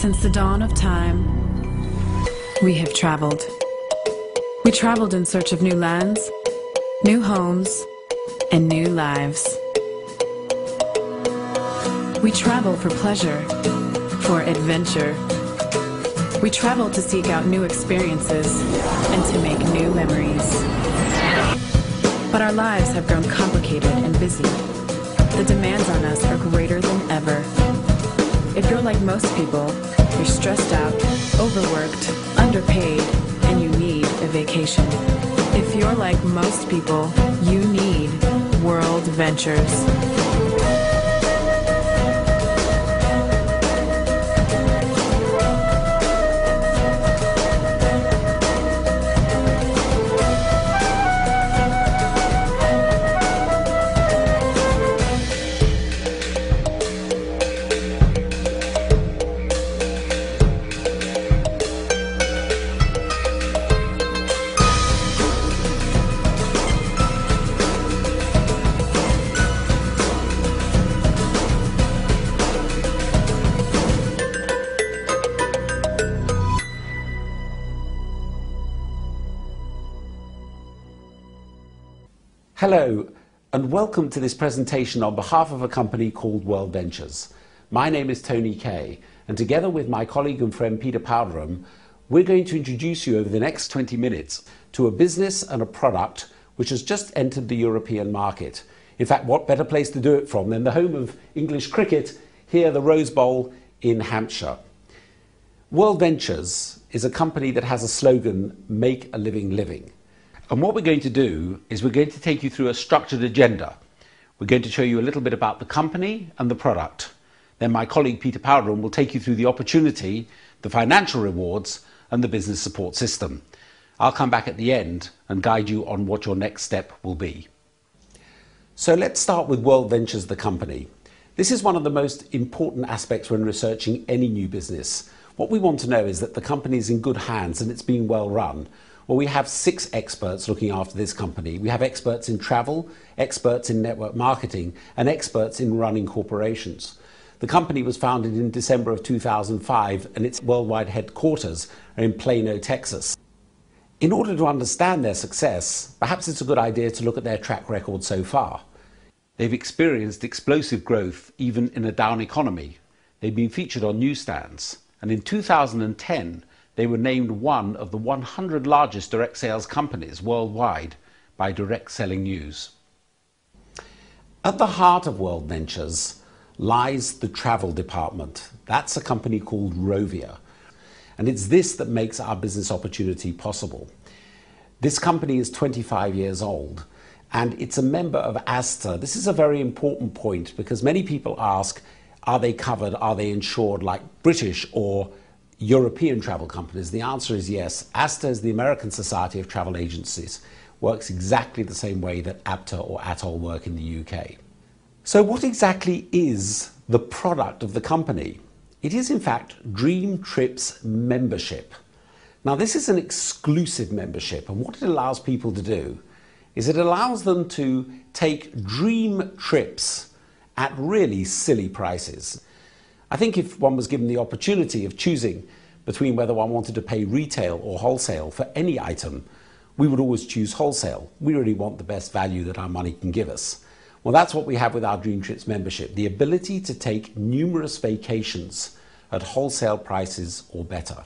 Since the dawn of time, we have traveled. We traveled in search of new lands, new homes, and new lives. We travel for pleasure, for adventure. We travel to seek out new experiences and to make new memories. But our lives have grown complicated and busy. The demands on us are greater than ever. If you're like most people, you're stressed out, overworked, underpaid, and you need a vacation. If you're like most people, you need world ventures. Hello, and welcome to this presentation on behalf of a company called World Ventures. My name is Tony Kay, and together with my colleague and friend Peter Powderham, we're going to introduce you over the next 20 minutes to a business and a product which has just entered the European market. In fact, what better place to do it from than the home of English cricket, here the Rose Bowl in Hampshire. World Ventures is a company that has a slogan, "Make a living living." And what we're going to do is we're going to take you through a structured agenda. We're going to show you a little bit about the company and the product. Then my colleague Peter Powderham will take you through the opportunity, the financial rewards, and the business support system. I'll come back at the end and guide you on what your next step will be. So let's start with World Ventures, the company. This is one of the most important aspects when researching any new business. What we want to know is that the company is in good hands and it's being well run. Well, we have 6 experts looking after this company. We have experts in travel, experts in network marketing, and experts in running corporations. The company was founded in December of 2005, and its worldwide headquarters are in Plano, Texas. In order to understand their success, perhaps it's a good idea to look at their track record so far. They've experienced explosive growth even in a down economy. They've been featured on newsstands, and in 2010, they were named one of the 100 largest direct sales companies worldwide by Direct Selling News. At the heart of World Ventures lies the travel department. That's a company called Rovia. And it's this that makes our business opportunity possible. This company is 25 years old and it's a member of ASTA. This is a very important point because many people ask, are they covered, are they insured like British or European travel companies? The answer is yes. ASTA is the American Society of Travel Agencies. Works exactly the same way that APTA or ATOL work in the UK. So what exactly is the product of the company? It is in fact Dream Trips membership. Now this is an exclusive membership, and what it allows people to do is it allows them to take dream trips at really silly prices. I think if one was given the opportunity of choosing between whether one wanted to pay retail or wholesale for any item, we would always choose wholesale. We really want the best value that our money can give us. Well, that's what we have with our Dream Trips membership, the ability to take numerous vacations at wholesale prices or better.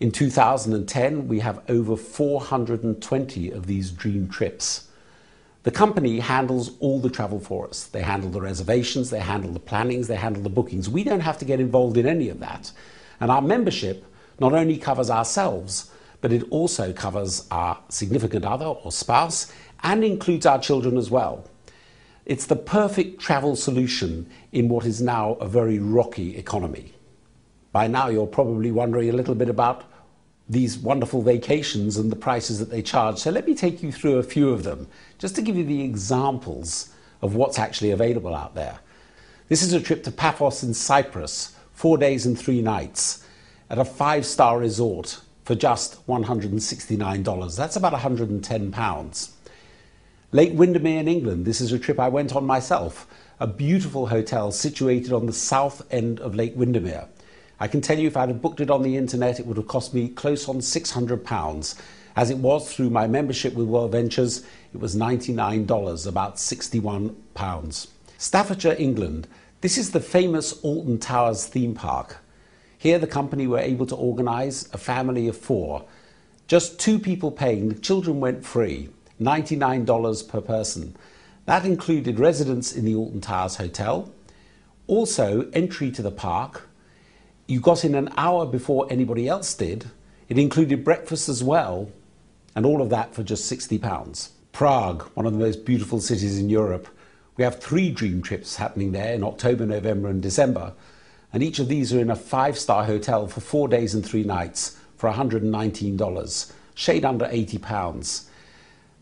In 2010, we have over 420 of these Dream Trips. The company handles all the travel for us. They handle the reservations, they handle the plannings, they handle the bookings. We don't have to get involved in any of that. And our membership not only covers ourselves, but it also covers our significant other or spouse and includes our children as well. It's the perfect travel solution in what is now a very rocky economy. By now you're probably wondering a little bit about these wonderful vacations and the prices that they charge. So let me take you through a few of them, just to give you the examples of what's actually available out there. This is a trip to Paphos in Cyprus, 4 days and 3 nights, at a 5-star resort for just $169. That's about £110. Lake Windermere in England, this is a trip I went on myself, a beautiful hotel situated on the south end of Lake Windermere. I can tell you if I'd have booked it on the internet, it would have cost me close on £600. As it was through my membership with World Ventures, it was $99, about £61. Staffordshire, England. This is the famous Alton Towers theme park. Here the company were able to organise a family of 4. Just 2 people paying, the children went free, $99 per person. That included residence in the Alton Towers Hotel, also entry to the park. You got in an hour before anybody else did. It included breakfast as well, and all of that for just £60. Prague, one of the most beautiful cities in Europe. We have 3 dream trips happening there in October, November and December, and each of these are in a 5-star hotel for 4 days and 3 nights for $119, shade under £80.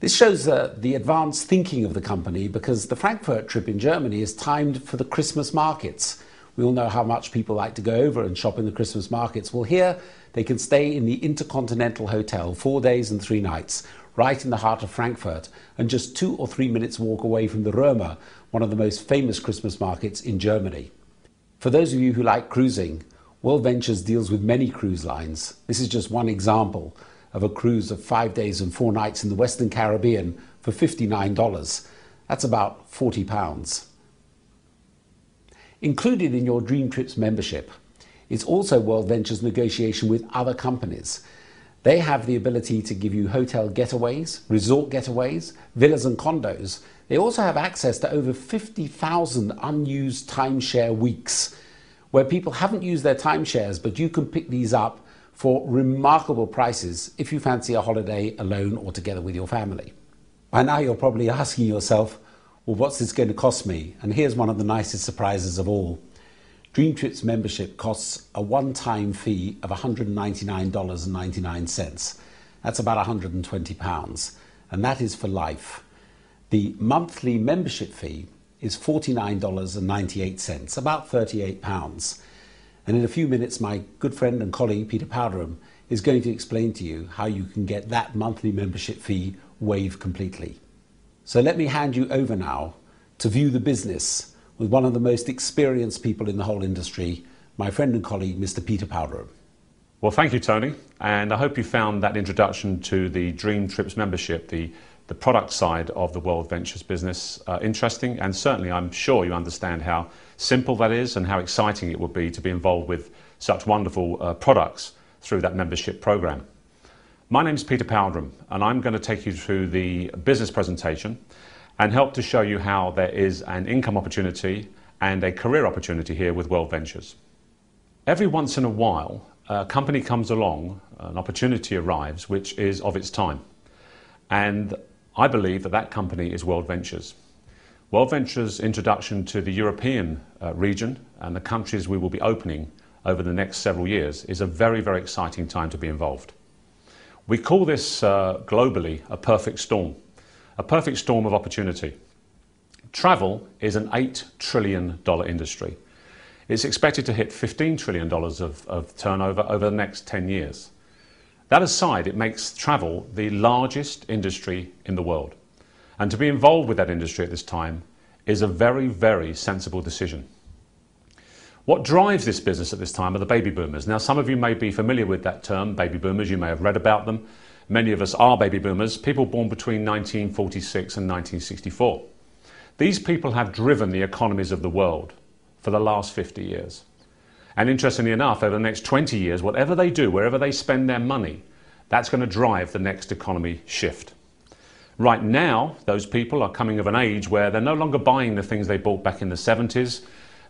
This shows the advanced thinking of the company, because the Frankfurt trip in Germany is timed for the Christmas markets. We all know how much people like to go over and shop in the Christmas markets. Well, here they can stay in the Intercontinental Hotel 4 days and 3 nights, right in the heart of Frankfurt, and just 2 or 3 minutes walk away from the Römer, one of the most famous Christmas markets in Germany. For those of you who like cruising, World Ventures deals with many cruise lines. This is just one example of a cruise of 5 days and 4 nights in the Western Caribbean for $59. That's about £40. Included in your Dream Trips membership is also World Ventures negotiation with other companies. They have the ability to give you hotel getaways, resort getaways, villas and condos. They also have access to over 50,000 unused timeshare weeks, where people haven't used their timeshares, but you can pick these up for remarkable prices if you fancy a holiday alone or together with your family. By now you're probably asking yourself, well, what's this going to cost me? And here's one of the nicest surprises of all. Dream Trips membership costs a one-time fee of $199.99. That's about £120, and that is for life. The monthly membership fee is $49.98, about £38. And in a few minutes, my good friend and colleague Peter Powderham is going to explain to you how you can get that monthly membership fee waived completely. So let me hand you over now to view the business with one of the most experienced people in the whole industry, my friend and colleague, Mr. Peter Powderham. Well, thank you, Tony, and I hope you found that introduction to the Dream Trips membership, the product side of the World Ventures business, interesting, and certainly I'm sure you understand how simple that is and how exciting it would be to be involved with such wonderful products through that membership program. My name is Peter Powderham, and I'm going to take you through the business presentation and help to show you how there is an income opportunity and a career opportunity here with World Ventures. Every once in a while, a company comes along, an opportunity arrives which is of its time. And I believe that that company is World Ventures. World Ventures' introduction to the European region and the countries we will be opening over the next several years is a very, very exciting time to be involved. We call this globally a perfect storm of opportunity. Travel is an $8 trillion industry. It's expected to hit $15 trillion of turnover over the next 10 years. That aside, it makes travel the largest industry in the world. And to be involved with that industry at this time is a very, very sensible decision. What drives this business at this time are the baby boomers. Now, some of you may be familiar with that term, baby boomers. You may have read about them. Many of us are baby boomers, people born between 1946 and 1964. These people have driven the economies of the world for the last 50 years. And interestingly enough, over the next 20 years, whatever they do, wherever they spend their money, that's going to drive the next economy shift. Right now, those people are coming of an age where they're no longer buying the things they bought back in the 70s.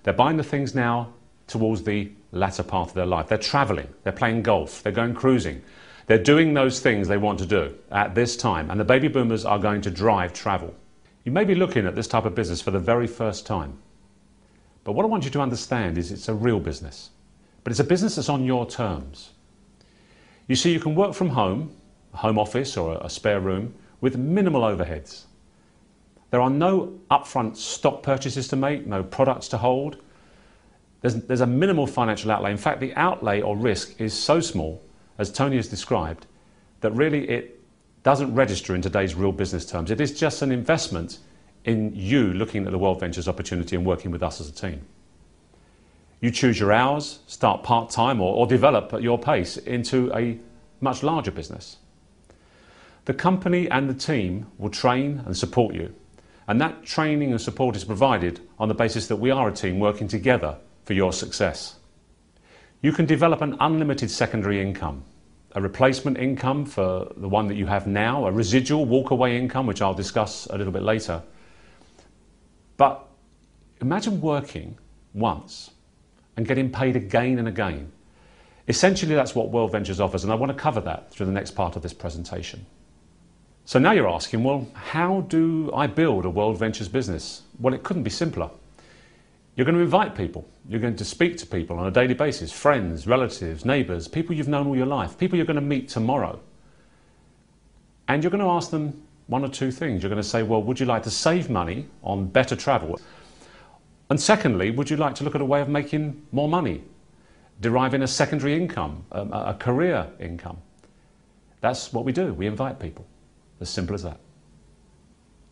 They're buying the things now towards the latter part of their life. They're traveling, they're playing golf, they're going cruising. They're doing those things they want to do at this time, and the baby boomers are going to drive travel. You may be looking at this type of business for the very first time. But what I want you to understand is it's a real business. But it's a business that's on your terms. You see, you can work from home, a home office or a spare room, with minimal overheads. There are no upfront stock purchases to make, no products to hold. There's a minimal financial outlay. In fact, the outlay or risk is so small, as Tony has described, that really it doesn't register in today's real business terms. It is just an investment in you looking at the World Ventures opportunity and working with us as a team. You choose your hours, start part-time or develop at your pace into a much larger business. The company and the team will train and support you, and that training and support is provided on the basis that we are a team working together for your success. You can develop an unlimited secondary income, a replacement income for the one that you have now, a residual walk-away income, which I'll discuss a little bit later. But imagine working once and getting paid again and again. Essentially, that's what World Ventures offers, and I want to cover that through the next part of this presentation. So now you're asking, well, how do I build a World Ventures business? Well, it couldn't be simpler. You're going to invite people. You're going to speak to people on a daily basis, friends, relatives, neighbours, people you've known all your life, people you're going to meet tomorrow. And you're going to ask them one or two things. You're going to say, well, would you like to save money on better travel? And secondly, would you like to look at a way of making more money, deriving a secondary income, a career income? That's what we do. We invite people. As simple as that.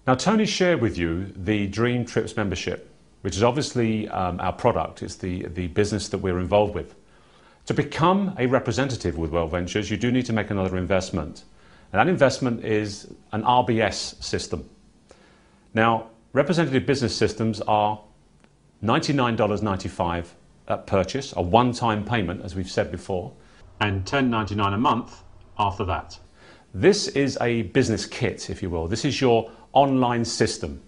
Now, Tony shared with you the Dream Trips membership, which is obviously our product. It's the business that we're involved with. To become a representative with World Ventures, you do need to make another investment. And that investment is an RBS system. Now, representative business systems are $99.95 at purchase, a one-time payment, as we've said before, and $10.99 a month after that. This is a business kit, if you will. This is your online system.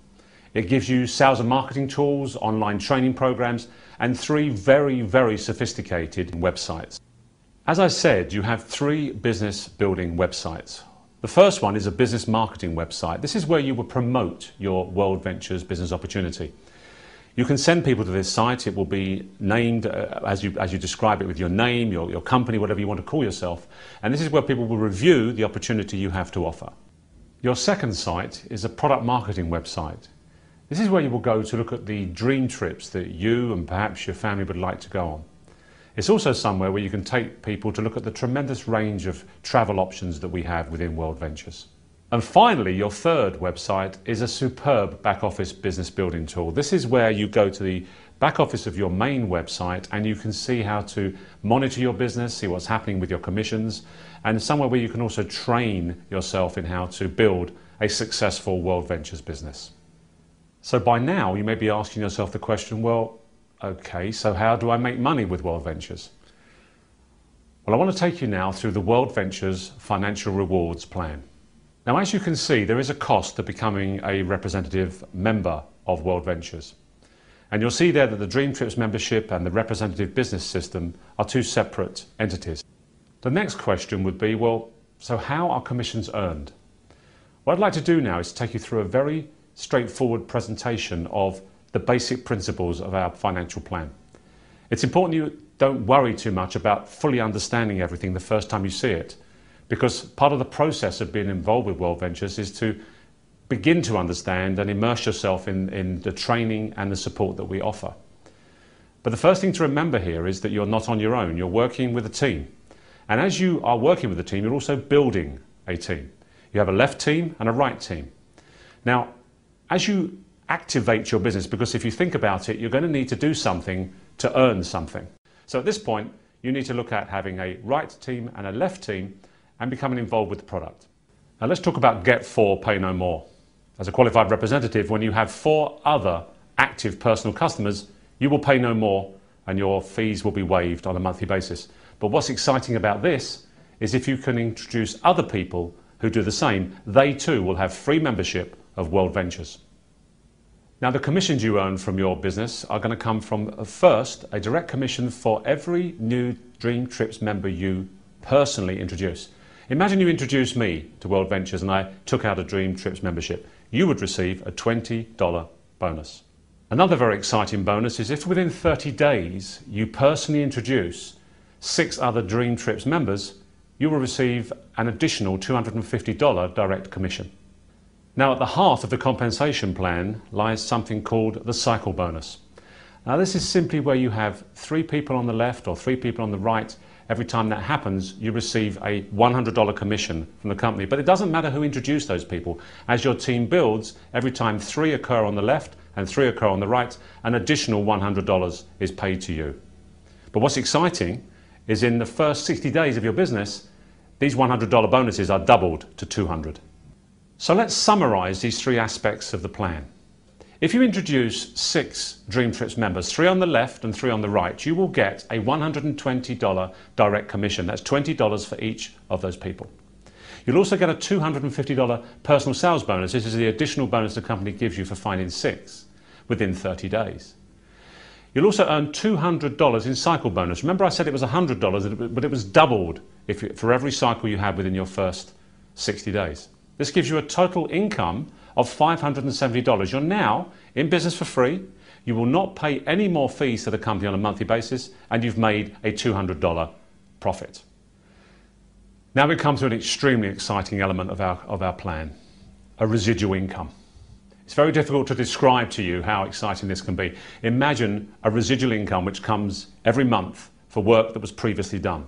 It gives you sales and marketing tools, online training programs, and 3 very, very sophisticated websites. As I said, you have 3 business building websites. The first one is a business marketing website. This is where you will promote your World Ventures business opportunity. You can send people to this site. It will be named as you describe it, with your name, your company, whatever you want to call yourself. And this is where people will review the opportunity you have to offer. Your second site is a product marketing website. This is where you will go to look at the dream trips that you and perhaps your family would like to go on. It's also somewhere where you can take people to look at the tremendous range of travel options that we have within World Ventures. And finally, your third website is a superb back office business building tool. This is where you go to the back office of your main website and you can see how to monitor your business, see what's happening with your commissions, and somewhere where you can also train yourself in how to build a successful World Ventures business. So by now you may be asking yourself the question, well, okay, so how do I make money with World Ventures? Well, I want to take you now through the World Ventures financial rewards plan. Now, as you can see, there is a cost to becoming a representative member of World Ventures. And you'll see there that the Dream Trips membership and the representative business system are 2 separate entities. The next question would be, well, so how are commissions earned? What I'd like to do now is take you through a very straightforward presentation of the basic principles of our financial plan. It's important you don't worry too much about fully understanding everything the first time you see it, because part of the process of being involved with World Ventures is to begin to understand and immerse yourself in the training and the support that we offer. But the first thing to remember here is that you're not on your own. You're working with a team. And as you are working with a team, you're also building a team. You have a left team and a right team. Now, as you activate your business, because if you think about it, you're going to need to do something to earn something. So at this point, you need to look at having a right team and a left team and becoming involved with the product. Now let's talk about get 4, pay no more. As a qualified representative, when you have 4 other active personal customers, you will pay no more and your fees will be waived on a monthly basis. But what's exciting about this is if you can introduce other people who do the same, they too will have free membership of World Ventures. Now, the commissions you earn from your business are going to come from, first, a direct commission for every new Dream Trips member you personally introduce. Imagine you introduced me to World Ventures and I took out a Dream Trips membership. You would receive a $20 bonus. Another very exciting bonus is if within 30 days you personally introduce 6 other Dream Trips members, you will receive an additional $250 direct commission. Now, at the heart of the compensation plan lies something called the cycle bonus. Now, this is simply where you have 3 people on the left or 3 people on the right. Every time that happens, you receive a $100 commission from the company. But it doesn't matter who introduced those people. As your team builds, every time 3 occur on the left and 3 occur on the right, an additional $100 is paid to you. But what's exciting is in the first 60 days of your business, these $100 bonuses are doubled to $200. So let's summarize these three aspects of the plan. If you introduce 6 Dream Trips members, 3 on the left and 3 on the right, you will get a $120 direct commission. That's $20 for each of those people. You'll also get a $250 personal sales bonus. This is the additional bonus the company gives you for finding 6 within 30 days. You'll also earn $200 in cycle bonus. Remember I said it was $100, but it was doubled for every cycle you had within your first 60 days. This gives you a total income of $570. You're now in business for free. You will not pay any more fees to the company on a monthly basis, and you've made a $200 profit. Now we come to an extremely exciting element of our plan, a residual income. It's very difficult to describe to you how exciting this can be. Imagine a residual income which comes every month for work that was previously done.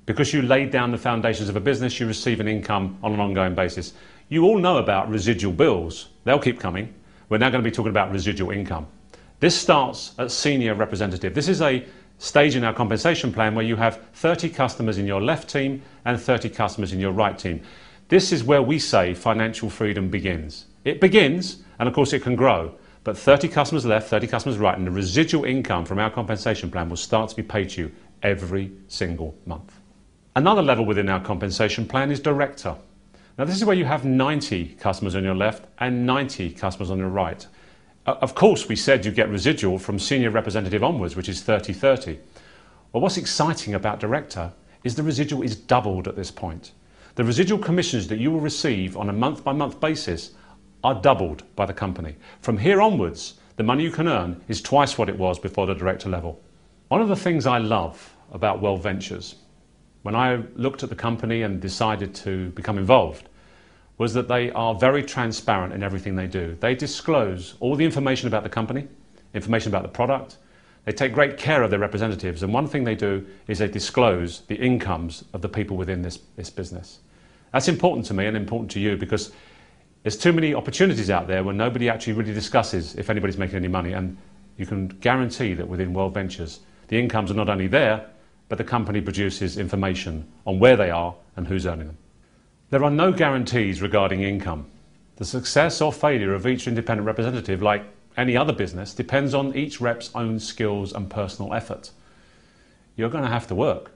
Because you laid down the foundations of a business, you receive an income on an ongoing basis. You all know about residual bills. They'll keep coming. We're now going to be talking about residual income. This starts at senior representative. This is a stage in our compensation plan where you have 30 customers in your left team and 30 customers in your right team. This is where we say financial freedom begins. It begins, and of course it can grow, but 30 customers left, 30 customers right, and the residual income from our compensation plan will start to be paid to you every single month. Another level within our compensation plan is director. Now this is where you have 90 customers on your left and 90 customers on your right. Of course we said you get residual from senior representative onwards, which is 30-30. Well, what's exciting about director is the residual is doubled at this point. The residual commissions that you will receive on a month-by-month basis are doubled by the company. From here onwards, the money you can earn is twice what it was before the director level. One of the things I love about World Ventures, when I looked at the company and decided to become involved, was that they are very transparent in everything they do. They disclose all the information about the company, information about the product. They take great care of their representatives, and one thing they do is they disclose the incomes of the people within this business. That's important to me and important to you because there's too many opportunities out there where nobody actually really discusses if anybody's making any money, and you can guarantee that within World Ventures, the incomes are not only there, but the company produces information on where they are and who's earning them. There are no guarantees regarding income. The success or failure of each independent representative, like any other business, depends on each rep's own skills and personal effort. You're going to have to work.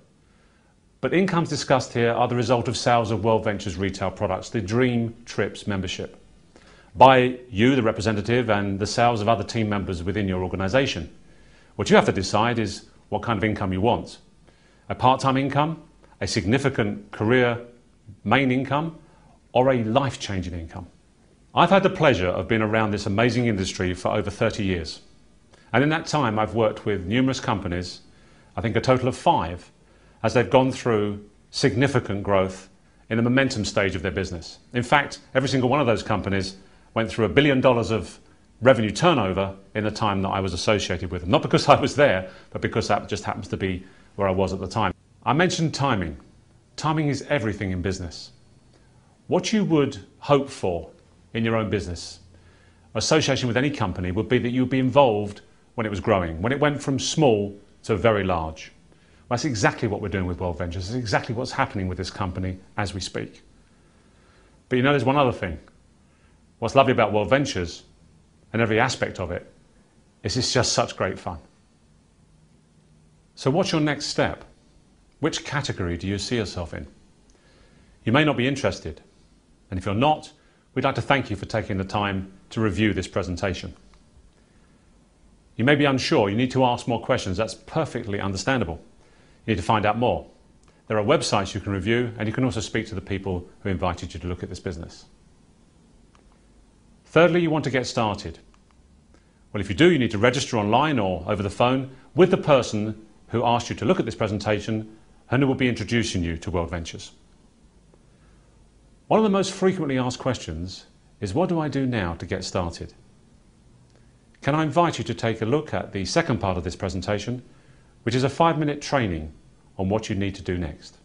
But incomes discussed here are the result of sales of World Ventures retail products, the Dream Trips membership, by you, the representative, and the sales of other team members within your organisation. What you have to decide is what kind of income you want. A part-time income, a significant career main income, or a life-changing income. I've had the pleasure of being around this amazing industry for over 30 years. And in that time I've worked with numerous companies, I think a total of 5, as they've gone through significant growth in the momentum stage of their business. In fact, every single one of those companies went through $1 billion of revenue turnover in the time that I was associated with them. Not because I was there, but because that just happens to be where I was at the time. I mentioned timing. Timing is everything in business. What you would hope for in your own business, association with any company, would be that you'd be involved when it was growing, when it went from small to very large. Well, that's exactly what we're doing with World Ventures. It's exactly what's happening with this company as we speak. But you know, there's one other thing. What's lovely about World Ventures and every aspect of it is it's just such great fun. So what's your next step? Which category do you see yourself in? You may not be interested, and if you're not, we'd like to thank you for taking the time to review this presentation. You may be unsure, you need to ask more questions, that's perfectly understandable. You need to find out more. There are websites you can review, and you can also speak to the people who invited you to look at this business. Thirdly, you want to get started. Well, if you do, you need to register online or over the phone with the person who asked you to look at this presentation and who will be introducing you to World Ventures. One of the most frequently asked questions is, what do I do now to get started? Can I invite you to take a look at the second part of this presentation, which is a 5-minute training on what you need to do next.